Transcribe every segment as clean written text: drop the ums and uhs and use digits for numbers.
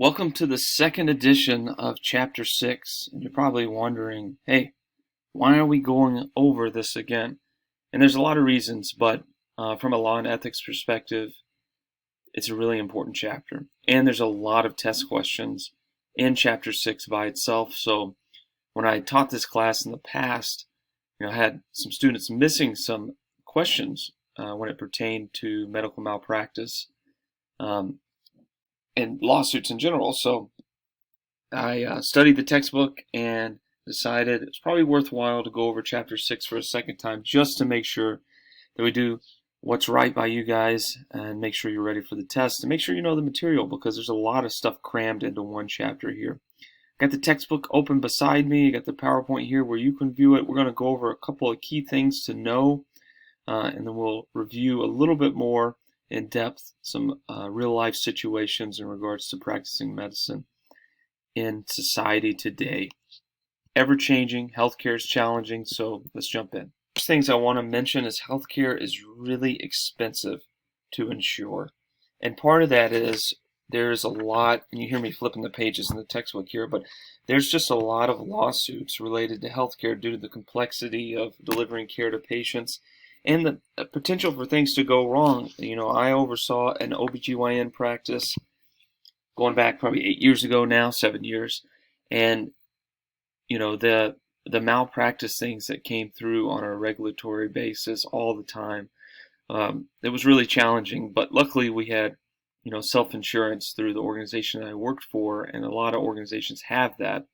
Welcome to the second edition of Chapter 6. And you're probably wondering, hey, why are we going over this again? And there's a lot of reasons, but from a law and ethics perspective, it's a really important chapter. And there's a lot of test questions in Chapter 6 by itself. So when I taught this class in the past, I had some students missing some questions when it pertained to medical malpractice. And lawsuits in general. So I studied the textbook and decided it's probably worthwhile to go over Chapter 6 for a second time just to make sure that we do what's right by you guys and make sure you're ready for the test and make sure you know the material because there's a lot of stuff crammed into one chapter here. Got the textbook open beside me. Got the PowerPoint here where you can view it. We're going to go over a couple of key things to know and then we'll review a little bit more in depth some real life situations in regards to practicing medicine in society today. Ever changing, healthcare is challenging, so let's jump in. First things I want to mention is healthcare is really expensive to insure. And part of that is there's a lot, and you hear me flipping the pages in the textbook here, but there's just a lot of lawsuits related to healthcare due to the complexity of delivering care to patients and the potential for things to go wrong. I oversaw an OBGYN practice going back probably 8 years ago now, 7 years. And, the malpractice things that came through on a regulatory basis all the time, it was really challenging. But luckily we had, self-insurance through the organization that I worked for. And a lot of organizations have that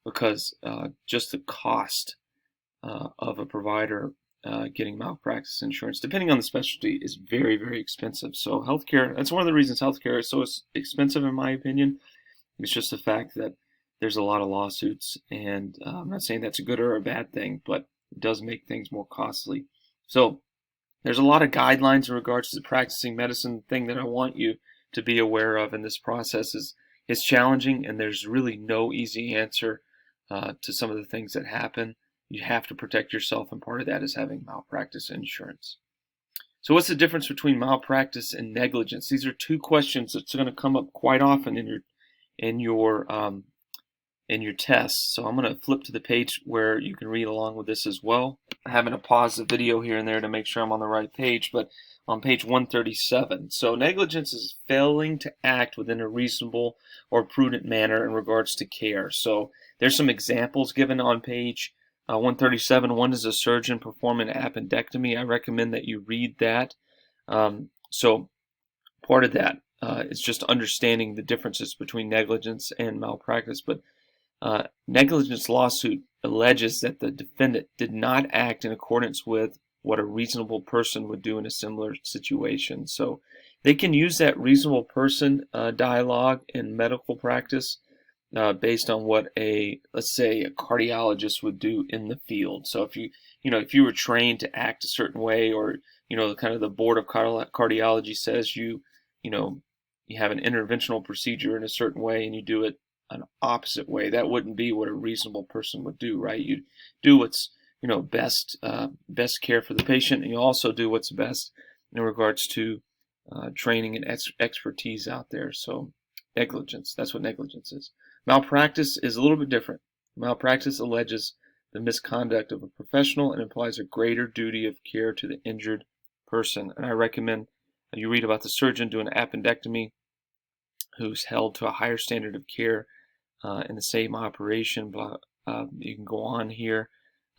because just the cost of a provider getting malpractice insurance, depending on the specialty, is very, very expensive. So healthcare, that's one of the reasons healthcare is so expensive in my opinion. It's just the fact that there's a lot of lawsuits, and I'm not saying that's a good or a bad thing, but it does make things more costly. So there's a lot of guidelines in regards to practicing medicine. The thing that I want you to be aware of in this process is it's challenging, and there's really no easy answer to some of the things that happen. You have to protect yourself, and part of that is having malpractice insurance. So what's the difference between malpractice and negligence? These are two questions that's going to come up quite often in your tests. So I'm going to flip to the page where you can read along with this as well. I'm having to pause the video here and there to make sure I'm on the right page, but on page 137. So negligence is failing to act within a reasonable or prudent manner in regards to care. So there's some examples given on page 137. One is a surgeon perform an appendectomy. I recommend that you read that. So part of that is just understanding the differences between negligence and malpractice. But negligence lawsuit alleges that the defendant did not act in accordance with what a reasonable person would do in a similar situation. So they can use that reasonable person dialogue in medical practice based on what let's say a cardiologist would do in the field. So if you were trained to act a certain way, or kind of the board of cardiology says you have an interventional procedure in a certain way and you do it an opposite way, that wouldn't be what a reasonable person would do, right? You do what's best care for the patient, and you also do what's best in regards to training and expertise out there. So negligence, that's what negligence is. Malpractice is a little bit different. Malpractice alleges the misconduct of a professional and implies a greater duty of care to the injured person. And I recommend you read about the surgeon doing an appendectomy who's held to a higher standard of care in the same operation. You can go on here.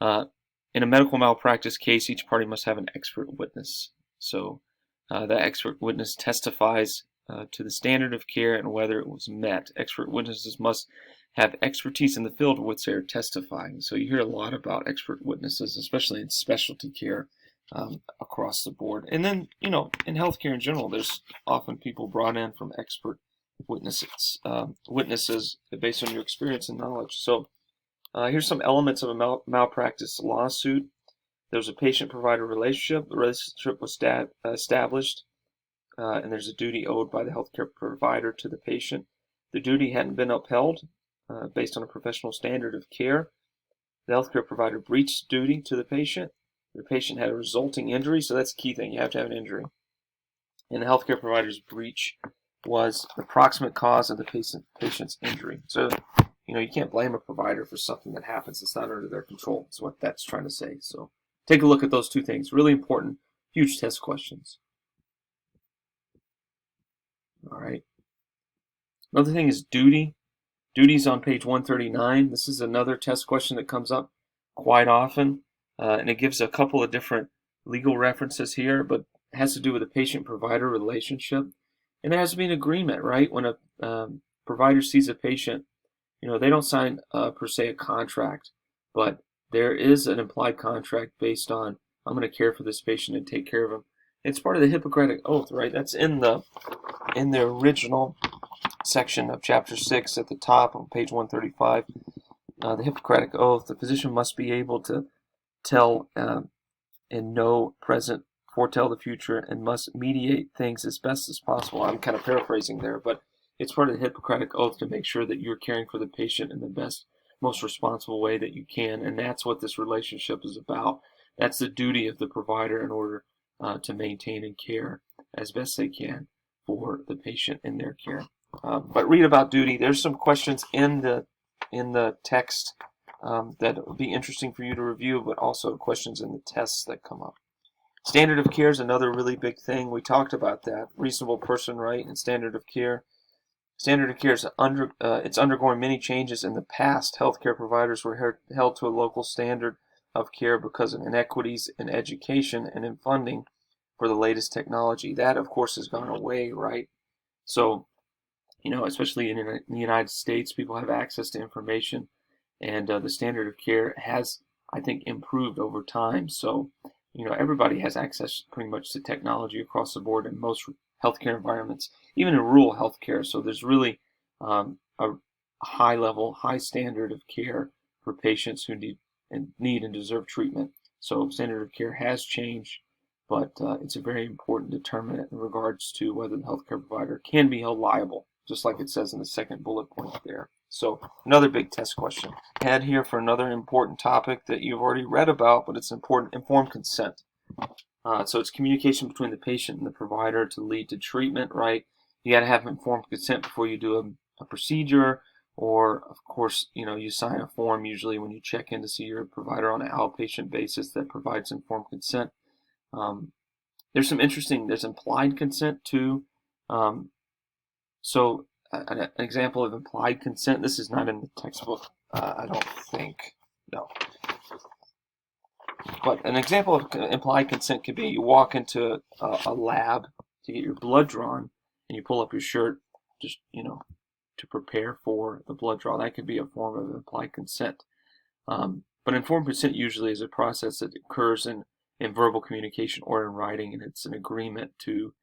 In a medical malpractice case, each party must have an expert witness. So that expert witness testifies to the standard of care and whether it was met. Expert witnesses must have expertise in the field of which they are testifying. So you hear a lot about expert witnesses, especially in specialty care across the board. And then, in healthcare in general, there's often people brought in from expert witnesses based on your experience and knowledge. So here's some elements of a malpractice lawsuit. There's a patient-provider relationship. The relationship was established. And there's a duty owed by the healthcare provider to the patient. The duty hadn't been upheld based on a professional standard of care. The healthcare provider breached duty to the patient. The patient had a resulting injury, so that's the key thing. You have to have an injury. And the healthcare provider's breach was the proximate cause of the patient's injury. So, you can't blame a provider for something that happens that's not under their control. That's what that's trying to say. So take a look at those two things. Really important, huge test questions. All right. Another thing is duty. Duty's on page 139. This is another test question that comes up quite often, and it gives a couple of different legal references here, but it has to do with the patient-provider relationship. And there has to be an agreement, right? When a provider sees a patient, they don't sign, per se, a contract, but there is an implied contract based on, I'm going to care for this patient and take care of him. It's part of the Hippocratic Oath, right? That's in the original section of chapter 6 at the top on page 135. The Hippocratic Oath, the physician must be able to tell and know present, foretell the future, and must mediate things as best as possible. I'm kind of paraphrasing there, but it's part of the Hippocratic Oath to make sure that you're caring for the patient in the best, most responsible way that you can, and that's what this relationship is about. That's the duty of the provider in order to maintain and care as best they can for the patient in their care. But read about duty. There's some questions in the text that will be interesting for you to review, but also questions in the tests that come up. Standard of care is another really big thing. We talked about that. Reasonable person right and standard of care. Standard of care is it's undergoing many changes. In the past, healthcare providers were held to a local standard of care because of inequities in education and in funding for the latest technology. That, of course, has gone away, right? So, especially in the United States, people have access to information, and the standard of care has, I think, improved over time. So, everybody has access pretty much to technology across the board in most healthcare environments, even in rural healthcare. So there's really a high level, high standard of care for patients who need and deserve treatment. So standard of care has changed, but it's a very important determinant in regards to whether the healthcare provider can be held liable, just like it says in the second bullet point there. So another big test question. Ahead here for another important topic that you've already read about, but it's important: informed consent. So it's communication between the patient and the provider to lead to treatment, right? You got to have informed consent before you do a procedure, or of course, you sign a form usually when you check in to see your provider on an outpatient basis that provides informed consent. There's implied consent too. So an example of implied consent, this is not in the textbook, I don't think, no. But an example of implied consent could be you walk into a lab to get your blood drawn, and you pull up your shirt just, to prepare for the blood draw. That could be a form of implied consent. But informed consent usually is a process that occurs in verbal communication or in writing, and it's an agreement to,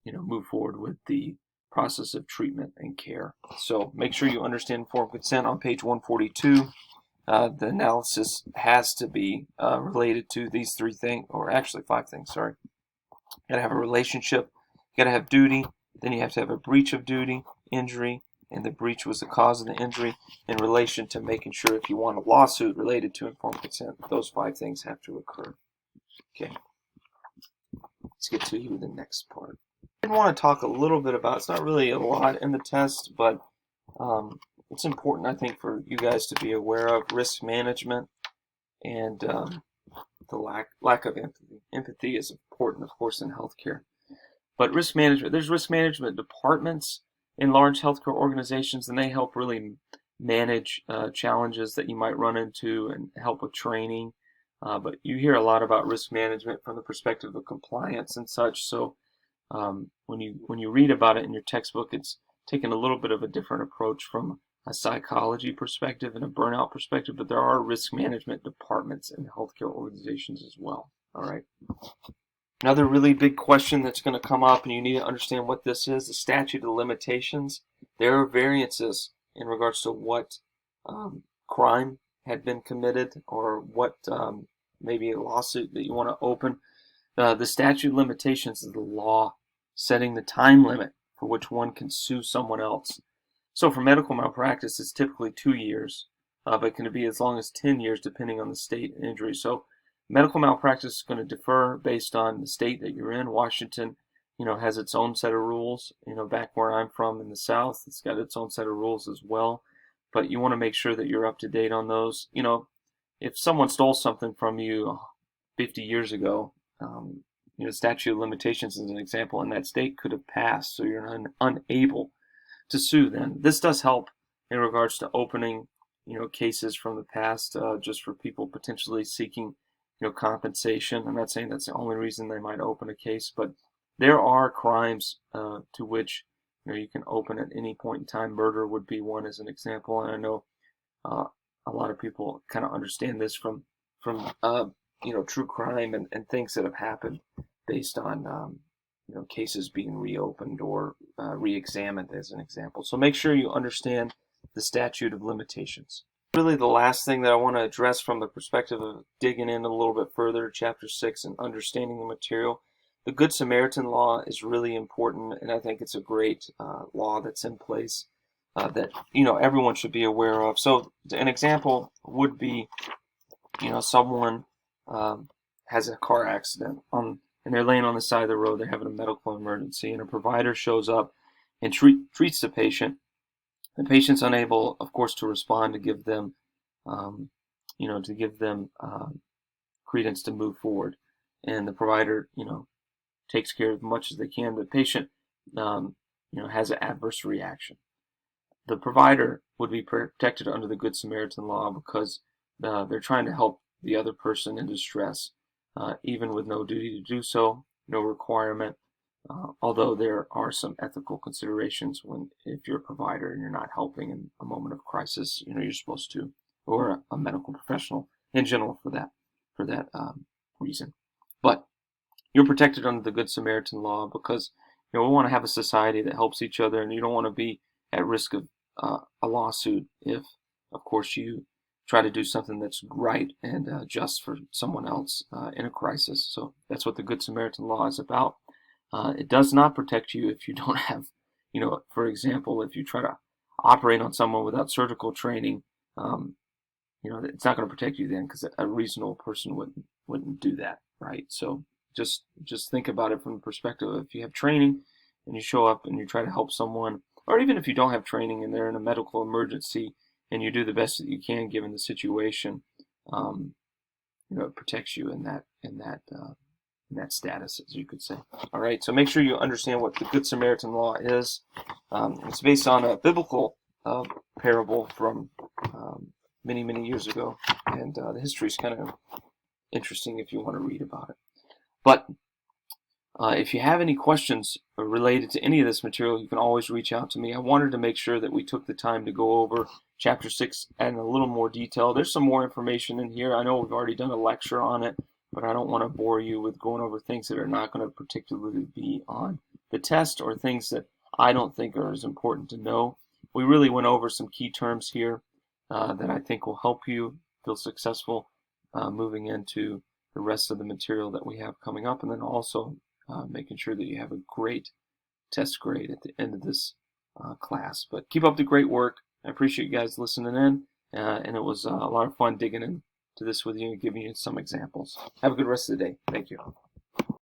move forward with the process of treatment and care. So make sure you understand informed consent on page 142. The analysis has to be related to these three things, or actually 5 things, sorry. You got to have a relationship, you got to have duty, then you have to have a breach of duty, injury, and the breach was the cause of the injury in relation to making sure if you want a lawsuit related to informed consent, those 5 things have to occur. Okay, let's get to the next part. I want to talk a little bit about, it's not really a lot in the test, but it's important, I think, for you guys to be aware of risk management and the lack of empathy. Empathy is important, of course, in healthcare. But risk management, there's risk management departments in large healthcare organizations, and they help really manage challenges that you might run into and help with training. But you hear a lot about risk management from the perspective of compliance and such. So when you read about it in your textbook, it's taken a little bit of a different approach from a psychology perspective and a burnout perspective, but there are risk management departments in healthcare organizations as well. All right. Another really big question that's going to come up, and you need to understand what this is, the statute of limitations. There are variances in regards to what crime had been committed or what maybe a lawsuit that you want to open. The statute of limitations is the law setting the time limit for which one can sue someone else. So for medical malpractice, it's typically 2 years, but it can be as long as 10 years depending on the state and injury. So medical malpractice is going to differ based on the state that you're in. Washington, has its own set of rules. Back where I'm from in the South, it's got its own set of rules as well. But you want to make sure that you're up to date on those. If someone stole something from you 50 years ago, statute of limitations as an example in that state could have passed, so you're unable to sue then. This does help in regards to opening, cases from the past, just for people potentially seeking, compensation. I'm not saying that's the only reason they might open a case, but there are crimes to which you can open at any point in time. Murder would be one as an example, and I know a lot of people kind of understand this from true crime and things that have happened based on cases being reopened or re-examined as an example. So make sure you understand the statute of limitations. Really, the last thing that I want to address from the perspective of digging in a little bit further, Chapter 6, and understanding the material. The Good Samaritan law is really important, and I think it's a great law that's in place that everyone should be aware of. So an example would be, someone has a car accident and they're laying on the side of the road. They're having a medical emergency, and a provider shows up and treats the patient. The patient's unable, of course, to respond to give them, credence to move forward, and the provider, takes care of as much as they can. The patient, has an adverse reaction. The provider would be protected under the Good Samaritan law because they're trying to help the other person in distress, even with no duty to do so, no requirement. Although there are some ethical considerations if you're a provider and you're not helping in a moment of crisis, you're supposed to, or a medical professional in general for that reason. But you're protected under the Good Samaritan law because we want to have a society that helps each other, and you don't want to be at risk of a lawsuit if, of course, you try to do something that's right and just for someone else in a crisis. So that's what the Good Samaritan law is about. It does not protect you if you don't have, for example, if you try to operate on someone without surgical training, it's not going to protect you then, because a reasonable person wouldn't do that, right? So just think about it from the perspective of, if you have training and you show up and you try to help someone, or even if you don't have training and they're in a medical emergency and you do the best that you can given the situation, it protects you in that status, as you could say. All right, so make sure you understand what the Good Samaritan law is. It's based on a biblical parable from many, many years ago, and the history is kind of interesting if you want to read about it. But if you have any questions related to any of this material, you can always reach out to me. I wanted to make sure that we took the time to go over Chapter 6 in a little more detail. There's some more information in here. I know we've already done a lecture on it, but I don't want to bore you with going over things that are not going to particularly be on the test, or things that I don't think are as important to know. We really went over some key terms here that I think will help you feel successful moving into the rest of the material that we have coming up, and then also making sure that you have a great test grade at the end of this class. But keep up the great work. I appreciate you guys listening in, and it was a lot of fun digging into this with you and giving you some examples. Have a good rest of the day. Thank you.